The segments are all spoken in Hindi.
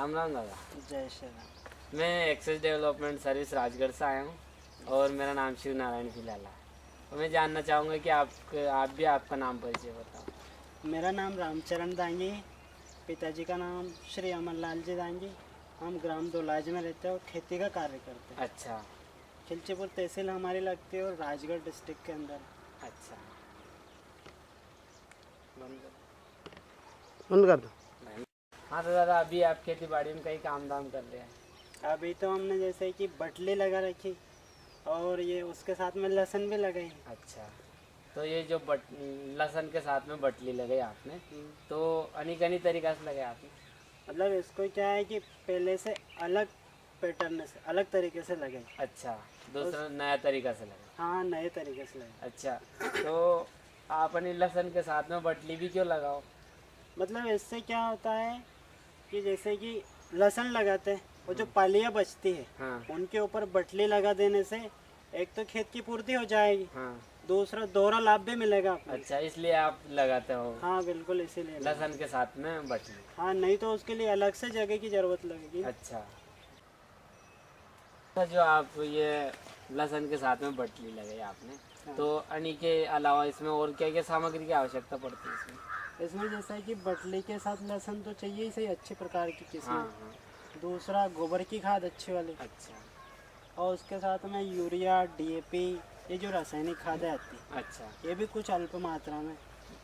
राम राम दादा। जय श्री राम। मैं एक्सेस डेवलपमेंट सर्विस राजगढ़ से आया हूँ और मेरा नाम शिव नारायण फिलहाल है। और मैं जानना चाहूँगा कि आप भी आपका नाम परिचय बताओ। मेरा नाम रामचरण दांगी, पिताजी का नाम श्री अमरलाल जी दांगी। हम ग्राम दोलाज में रहते हैं और खेती का कार्य करते हैं। अच्छा खिलचीपुर तहसील हमारी लगती है और राजगढ़ डिस्ट्रिक्ट के अंदर। अच्छा, बंद कर दो। हाँ तो दादा, अभी आप खेती बाड़ी में कई काम धाम कर रहे हैं। अभी तो हमने जैसे कि बटली लगा रखी और ये उसके साथ में लहसुन भी लगाई। अच्छा, तो ये जो लहसुन के साथ में बटली लगाई आपने, तो अनेक तरीका से लगाया आपने। मतलब इसको क्या है कि पहले से अलग पैटर्न से अलग तरीके से लगे। अच्छा, दूसरा नया तरीका से लगा। हाँ, नए तरीके से लगे। अच्छा, तो आपने लहसुन के साथ में बटली भी क्यों लगाओ? मतलब इससे क्या होता है कि जैसे कि लहसुन लगाते हैं और जो पालियाँ बचती है हाँ उनके ऊपर बटली लगा देने से एक तो खेत की पूर्ति हो जाएगी, हाँ। दूसरा दोहरा लाभ भी मिलेगा आपको। अच्छा, इसलिए आप लगाते हो हाँ बिल्कुल, इसीलिए लहसुन के साथ में बटली। हाँ, नहीं तो उसके लिए अलग से जगह की जरूरत लगेगी। अच्छा, तो जो आप ये लहसुन के साथ में बटली लगाई आपने, हाँ। तो अनी के अलावा इसमें और क्या क्या सामग्री की आवश्यकता पड़ती है इसमें? इसमें जैसा है कि बटली के साथ लहसुन तो चाहिए ही सही, अच्छे प्रकार की किस्म। हाँ हाँ। दूसरा गोबर की खाद अच्छी वाली, अच्छा और उसके साथ में यूरिया, डीएपी, ये जो रासायनिक खादें आती है, अच्छा, ये भी कुछ अल्प मात्रा में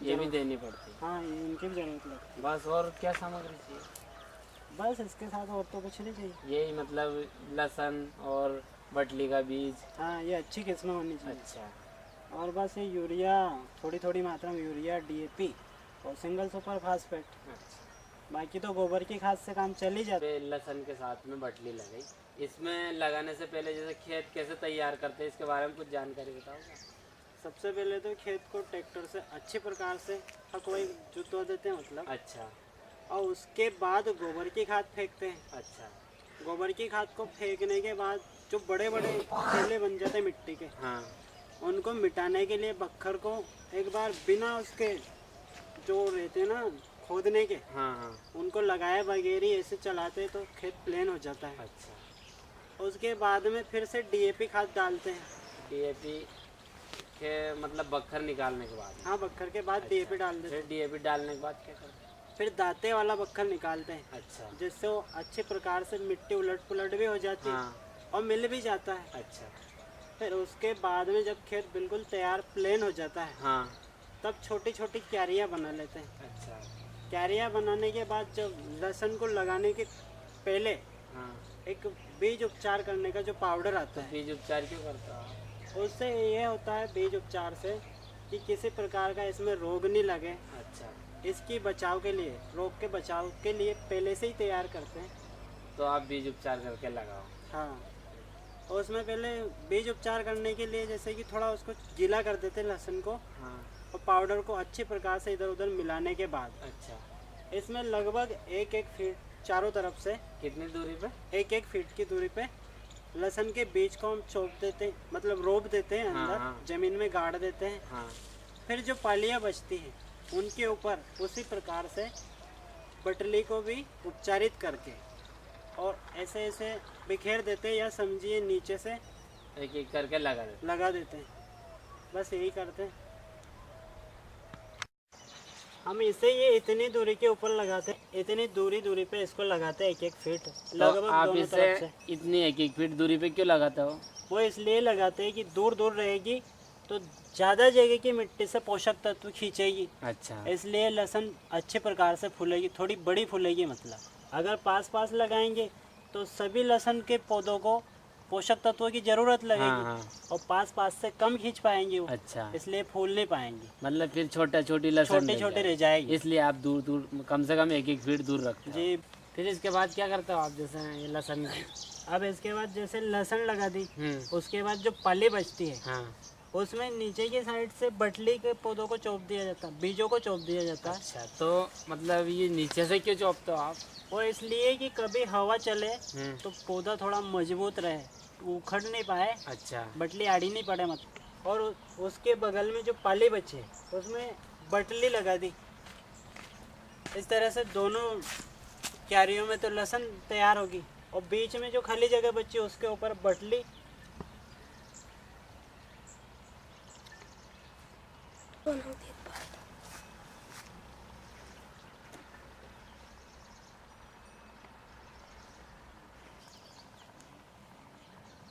ये भी देनी पड़ती है। हाँ, इनकी भी जरूरत लगती बस और क्या सामग्री चाहिए? है। बस इसके साथ और तो कुछ नहीं चाहिए। यही मतलब लहसुन और बटली का बीज। हाँ, ये अच्छी किस्म होनी चाहिए। अच्छा और बस ये यूरिया, थोड़ी थोड़ी मात्रा में यूरिया, डीएपी और सिंगल सुपर फास्फेट। अच्छा। बाकी तो गोबर की खाद से काम चल ही जाता है। लहसुन के साथ में बटली लगाई, इसमें लगाने से पहले जैसे खेत कैसे तैयार करते हैं, इसके बारे में कुछ जानकारी बताओगे? सबसे पहले तो खेत को ट्रैक्टर से अच्छे प्रकार से हकवाई जुतवा देते हैं मतलब। अच्छा और उसके बाद गोबर की खाद फेंकते हैं। अच्छा। गोबर की खाद को फेंकने के बाद जो बड़े बड़े थैले बन जाते हैं मिट्टी के, हाँ उनको मिटाने के लिए बखर को एक बार बिना उसके जो रहते हैं ना खोदने के, हाँ हाँ। उनको लगाए बगैर ही ऐसे चलाते तो खेत प्लेन हो जाता है। अच्छा, उसके बाद में फिर से डीएपी खाद डालते हैं। डीएपी के मतलब बखर निकालने के बाद? हाँ, बखर के बाद डीएपी डाल देते फिर डीएपी डालने के बाद क्या करते हैं? हैं। फिर दाते वाला बखर निकालते हैं, अच्छा जिससे वो अच्छे प्रकार से मिट्टी उलट पुलट भी हो जाती है हाँ। और मिल भी जाता है। अच्छा फिर उसके बाद में जब खेत बिल्कुल तैयार प्लेन हो जाता है, हाँ। तब छोटी छोटी क्यारियाँ बना लेते हैं। अच्छा क्यारियाँ बनाने के बाद जब लहसुन को लगाने के पहले हाँ। एक बीज उपचार करने का जो पाउडर आता है, बीज उपचार क्यों करता है? उससे ये होता है बीज उपचार से कि किसी प्रकार का इसमें रोग नहीं लगे। अच्छा, इसकी बचाव के लिए, रोग के बचाव के लिए पहले से ही तैयार करते हैं। तो आप बीज उपचार करके लगाओ। हाँ, और उसमें पहले बीज उपचार करने के लिए जैसे कि थोड़ा उसको गीला कर देते हैं लहसुन को, हाँ। और पाउडर को अच्छे प्रकार से इधर उधर मिलाने के बाद अच्छा, इसमें लगभग एक एक फीट चारों तरफ से, कितनी दूरी पे? एक एक फीट की दूरी पे लहसुन के बीज को हम चोप देते हैं, मतलब रोप देते हैं अंदर। हाँ। जमीन में गाड़ देते हैं। हाँ। फिर जो पालियाँ बचती हैं उनके ऊपर उसी प्रकार से बटली को भी उपचारित करके और ऐसे ऐसे बिखेर देते हैं, या समझिए नीचे से एक एक करके लगा देते हैं। बस यही करते हैं हम इसे। ये इतनी दूरी के ऊपर लगाते हैं, इतनी दूरी पे इसको लगाते हैं, एक एक फीट तो लगभग आप दोनों इसे तरफ से। इतनी एक एक फीट दूरी पे क्यों लगाते हो? वो इसलिए लगाते हैं कि दूर दूर रहेगी तो ज़्यादा जगह की मिट्टी से पोषक तत्व खींचेगी। अच्छा इसलिए लहसुन अच्छे प्रकार से फूलेगी, थोड़ी बड़ी फूलेगी। मतलब अगर पास पास लगाएंगे तो सभी लहसुन के पौधों को पोषक तत्वों की ज़रूरत लगेगी। हाँ। और पास पास से कम खींच पाएंगे वो, अच्छा, इसलिए फूल नहीं पाएंगे, मतलब फिर छोटी लहसुन छोटे रह जाएगी। इसलिए आप दूर दूर कम से कम एक एक फीट दूर रखते हो। जी। फिर इसके बाद क्या करते हो आप? जैसे ये लहसुन अब इसके बाद जैसे लहसुन लगा दी, हम्म। उसके बाद जो पाली बचती है हाँ। उसमें नीचे की साइड से बटली के पौधों को चोप दिया जाता है, बीजों को चोप दिया जाता है। अच्छा, तो मतलब ये नीचे से क्यों चौपते हो आप? वो इसलिए कि कभी हवा चले तो हम्म। पौधा थोड़ा मजबूत रहे, उखड़ नहीं पाए, अच्छा बटली आड़ी नहीं पड़े मतलब। और उसके बगल में जो पाली बचे उसमें बटली लगा दी। इस तरह से दोनों क्यारियों में तो लहसुन तैयार होगी, और बीच में जो खाली जगह बची उसके ऊपर बटली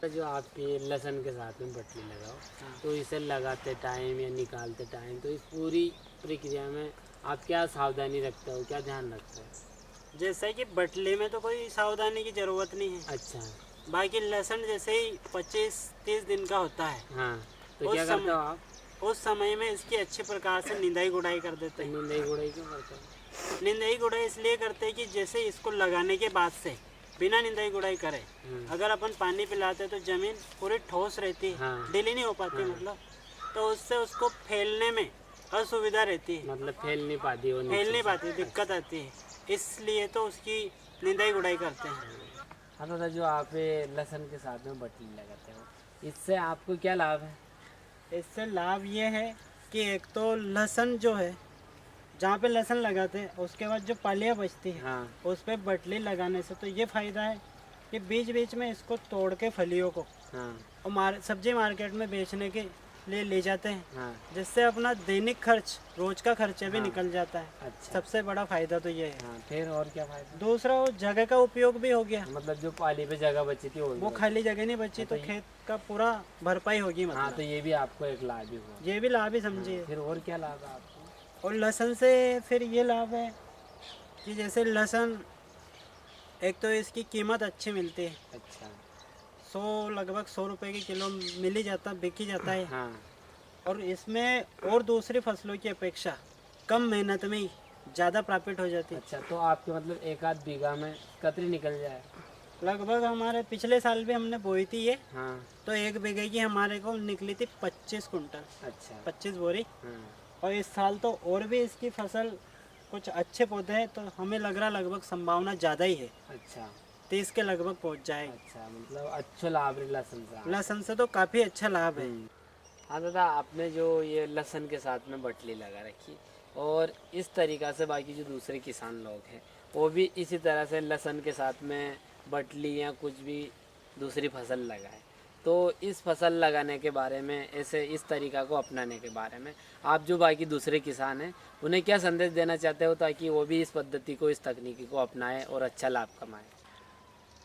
जो आप ये लहसुन के साथ में बटली लगाओ, तो इसे लगाते टाइम या निकालते टाइम, तो इस पूरी प्रक्रिया में आप क्या सावधानी रखते हो, क्या ध्यान रखते हो? जैसे कि बटली में तो कोई सावधानी की ज़रूरत नहीं है। अच्छा। बाकी लहसुन जैसे ही 25-30 दिन का होता है, हाँ, तो उस क्या करते हो समय- आप? उस समय में इसकी अच्छी प्रकार से निंदाई गुड़ाई कर देते हैं। निंदाई गुड़ाई क्यों करते हो? निंदाई गुड़ाई इसलिए करते हैं कि जैसे इसको लगाने के बाद से बिना निंदाई गुड़ाई करे अगर अपन पानी पिलाते तो ज़मीन पूरी ठोस रहती है, हाँ। ढीली नहीं हो पाती मतलब, तो उससे उसको फैलने में असुविधा रहती है, मतलब फैल नहीं पाती वो नीचे फैल नहीं से। पाती, दिक्कत आती है, इसलिए तो उसकी निंदाई गुड़ाई करते हैं। हाँ, तो जो आप ये लहसुन के साथ में बटली लगाते हो, इससे आपको क्या लाभ है? इससे लाभ ये है कि एक तो लहसुन जो है, जहाँ पे लहसुन लगाते हैं उसके बाद जो पालियाँ बचती है हाँ। उस पर बटली लगाने से तो ये फ़ायदा है कि बीच बीच में इसको तोड़ के फलियों को हाँ। और सब्जी मार्केट में बेचने के लिए ले जाते हैं, हाँ। जिससे अपना दैनिक खर्च, रोज का खर्चा भी हाँ। निकल जाता है। अच्छा। सबसे बड़ा फायदा तो ये है। हाँ, फिर और क्या फायदा? दूसरा, वो जगह का उपयोग भी हो गया, मतलब जो पाली पे जगह बची थी वो बची। खाली जगह नहीं बची तो खेत का पूरा भरपाई होगी हाँ, मतलब। तो ये भी आपको एक लाभ ही हुआ। ये भी लाभ ही समझिए। फिर और क्या लाभ है आपको? और लहसुन से फिर ये लाभ है कि जैसे लहसुन, एक तो इसकी कीमत अच्छी मिलती है, अच्छा। लगभग 100 रुपये की किलो मिल ही जाता, बिक ही जाता है। हाँ। और इसमें और दूसरी फसलों की अपेक्षा कम मेहनत में ही ज़्यादा प्रॉफिट हो जाती है। अच्छा, तो आपके मतलब एक आध बीघा में कतरी निकल जाए? लगभग हमारे पिछले साल भी हमने बोई थी ये, हाँ। तो 1 बीघे की हमारे को निकली थी 25 कुंटल, अच्छा। 25 बोरी। हाँ। और इस साल तो और भी इसकी फसल कुछ अच्छे पौधे हैं, तो हमें लग रहा लगभग संभावना ज़्यादा ही है, अच्छा। 30 के लगभग पहुंच जाएगी। अच्छा, मतलब अच्छा लाभ है लहसुन से। लहसुन से तो काफ़ी अच्छा लाभ है। हाँ दादा, आपने जो ये लहसुन के साथ में बटली लगा रखी, और इस तरीक़ा से बाकी जो दूसरे किसान लोग हैं वो भी इसी तरह से लहसुन के साथ में बटली या कुछ भी दूसरी फसल लगाए, तो इस फसल लगाने के बारे में, ऐसे इस तरीक़ा को अपनाने के बारे में आप जो बाकी दूसरे किसान हैं उन्हें क्या संदेश देना चाहते हो, ताकि वो भी इस पद्धति को, इस तकनीकी को अपनाएं और अच्छा लाभ कमाएं?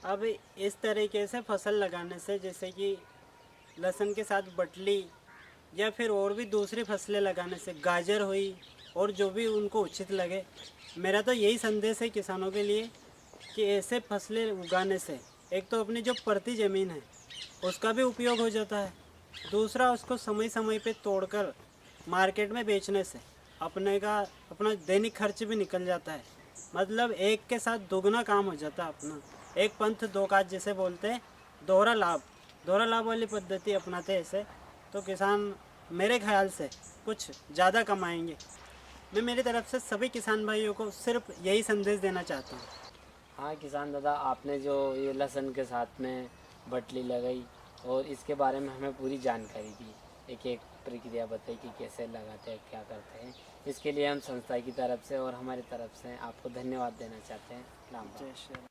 अब इस तरीके से फसल लगाने से, जैसे कि लहसुन के साथ बटली या फिर और भी दूसरी फसलें लगाने से, गाजर हुई और जो भी उनको उचित लगे, मेरा तो यही संदेश है किसानों के लिए कि ऐसे फसलें उगाने से एक तो अपनी जो पड़ती ज़मीन है उसका भी उपयोग हो जाता है, दूसरा उसको समय समय पे तोड़कर मार्केट में बेचने से अपना दैनिक खर्च भी निकल जाता है। मतलब एक के साथ दोगुना काम हो जाता है अपना, एक पंथ दो काज जैसे बोलते हैं, दोहरा लाभ वाली पद्धति अपनाते हैं ऐसे, तो किसान मेरे ख्याल से कुछ ज़्यादा कमाएंगे। मैं मेरी तरफ से सभी किसान भाइयों को सिर्फ यही संदेश देना चाहता हूँ। हाँ किसान दादा, आपने जो ये लहसुन के साथ में बटली लगाई और इसके बारे में हमें पूरी जानकारी दी, एक एक प्रक्रिया बताई कि कैसे लगाते हैं, क्या करते हैं, इसके लिए हम संस्था की तरफ से और हमारी तरफ से आपको धन्यवाद देना चाहते हैं। राम राम। जय श्री राम।